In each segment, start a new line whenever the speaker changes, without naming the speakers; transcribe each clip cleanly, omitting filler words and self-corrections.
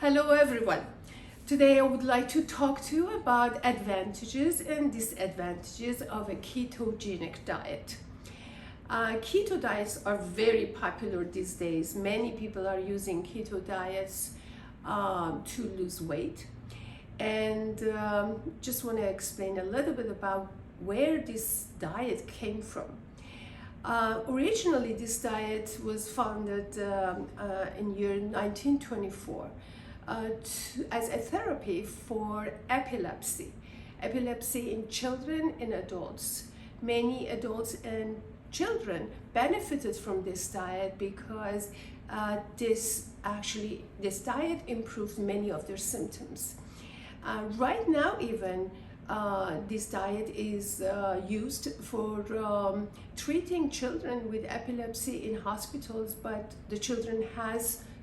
Hello everyone. Today I would like to talk to you about advantages and disadvantages of a ketogenic diet. Keto diets are very popular these days. Many people are using keto diets to lose weight. And just want to explain a little bit about where this diet came from. Originally, this diet was founded in year 1924 as a therapy for epilepsy in children and adults. Many adults and children benefited from this diet because this diet improved many of their symptoms. Right now, even this diet is used for treating children with epilepsy in hospitals, but the children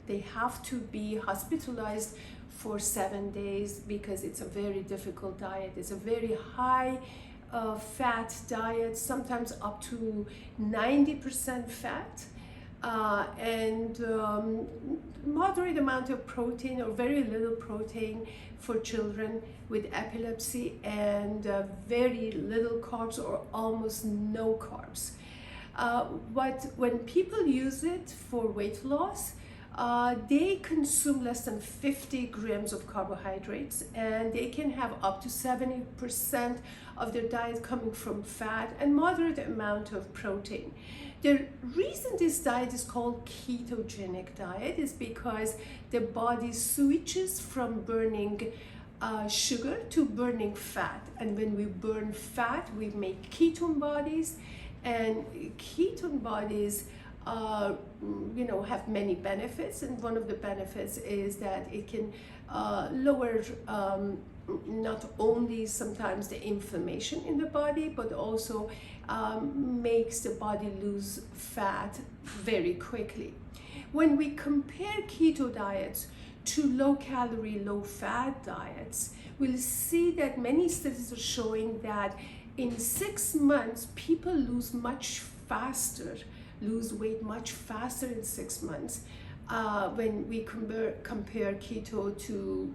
they have to be hospitalized for 7 days because it's a very difficult diet. It's a very high fat diet, sometimes up to 90% fat, and moderate amount of protein or very little protein for children with epilepsy, and very little carbs or almost no carbs. But when people use it for weight loss, they consume less than 50 grams of carbohydrates, and they can have up to 70% of their diet coming from fat and moderate amount of protein. The reason this diet is called ketogenic diet is because the body switches from burning sugar to burning fat, and when we burn fat we make ketone bodies, and ketone bodies have many benefits, and one of the benefits is that it can lower not only sometimes the inflammation in the body, but also makes the body lose fat very quickly. When we compare keto diets to low calorie, low fat diets, we'll see that many studies are showing that in 6 months people lose weight much faster in 6 months when we compare keto to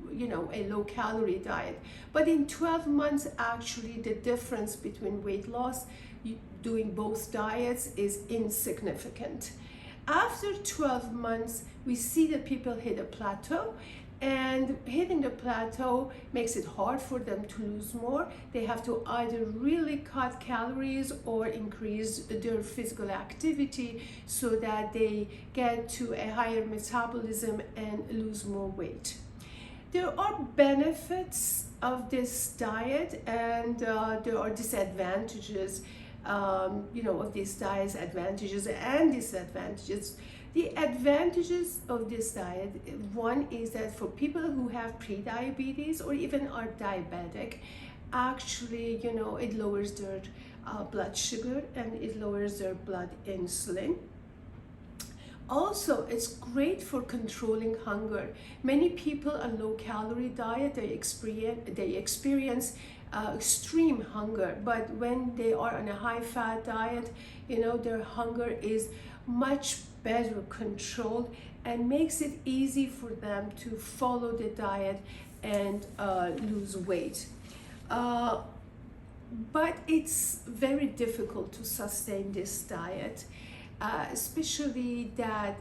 a low calorie diet. But in 12 months, actually the difference between weight loss doing both diets is insignificant. After 12 months, we see that people hit a plateau, and hitting the plateau makes it hard for them to lose more. They have to either really cut calories or increase their physical activity so that they get to a higher metabolism and lose more weight. There are benefits of this diet, and there are disadvantages of this diet's advantages and disadvantages. The advantages of this diet, one is that for people who have pre-diabetes or even are diabetic, actually, it lowers their blood sugar and it lowers their blood insulin. Also, it's great for controlling hunger. Many people on low-calorie diet, they experience extreme hunger, but when they are on a high-fat diet, their hunger is much better controlled and makes it easy for them to follow the diet and lose weight. But it's very difficult to sustain this diet, especially that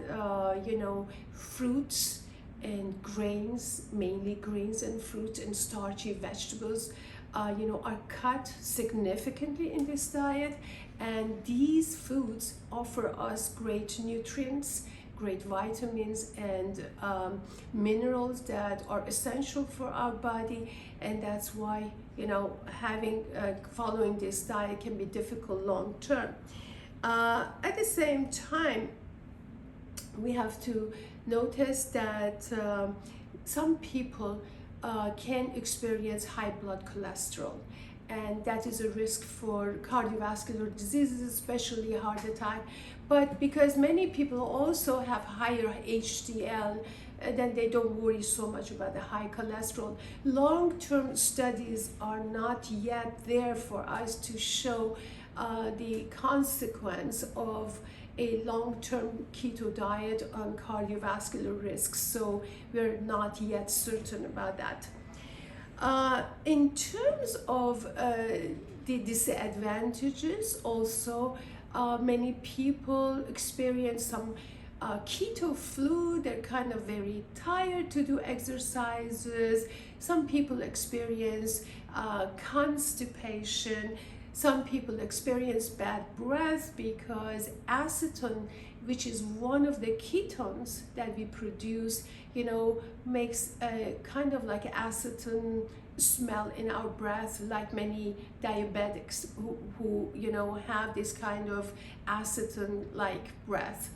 fruits and grains, mainly grains and fruits and starchy vegetables, are cut significantly in this diet, and these foods offer us great nutrients, great vitamins and minerals that are essential for our body, and that's why following this diet can be difficult long term. At the same time, we have to notice that some people can experience high blood cholesterol, and that is a risk for cardiovascular diseases, especially heart attack. But because many people also have higher HDL, then they don't worry so much about the high cholesterol. Long-term studies are not yet there for us to show the consequence of a long-term keto diet on cardiovascular risks, so we're not yet certain about that. In terms of the disadvantages, also many people experience some keto flu. They're kind of very tired to do exercises. Some people experience constipation. Some people experience bad breath because acetone, which is one of the ketones that we produce, makes a kind of like acetone smell in our breath, like many diabetics who have this kind of acetone like breath.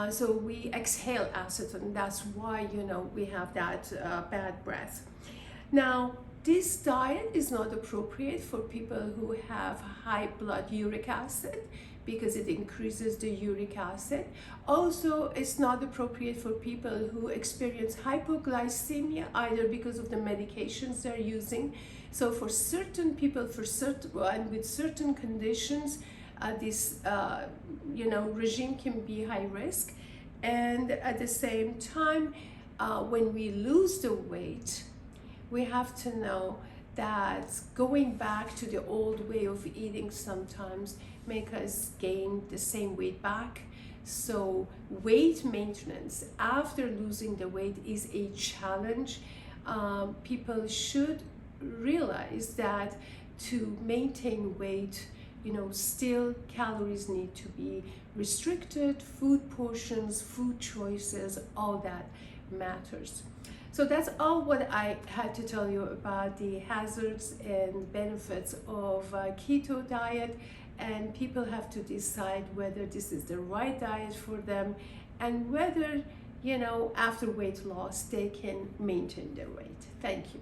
So we exhale acetone. That's why we have that bad breath. Now, this diet is not appropriate for people who have high blood uric acid because it increases the uric acid. Also, it's not appropriate for people who experience hypoglycemia, either because of the medications they're using. So for certain people, and with certain conditions, this regime can be high risk. And at the same time, when we lose the weight, we have to know that going back to the old way of eating sometimes make us gain the same weight back. So weight maintenance after losing the weight is a challenge. People should realize that to maintain weight, still calories need to be restricted, food portions, food choices, all that matters. So that's all what I had to tell you about the hazards and benefits of keto diet, and people have to decide whether this is the right diet for them and whether, after weight loss, they can maintain their weight. Thank you.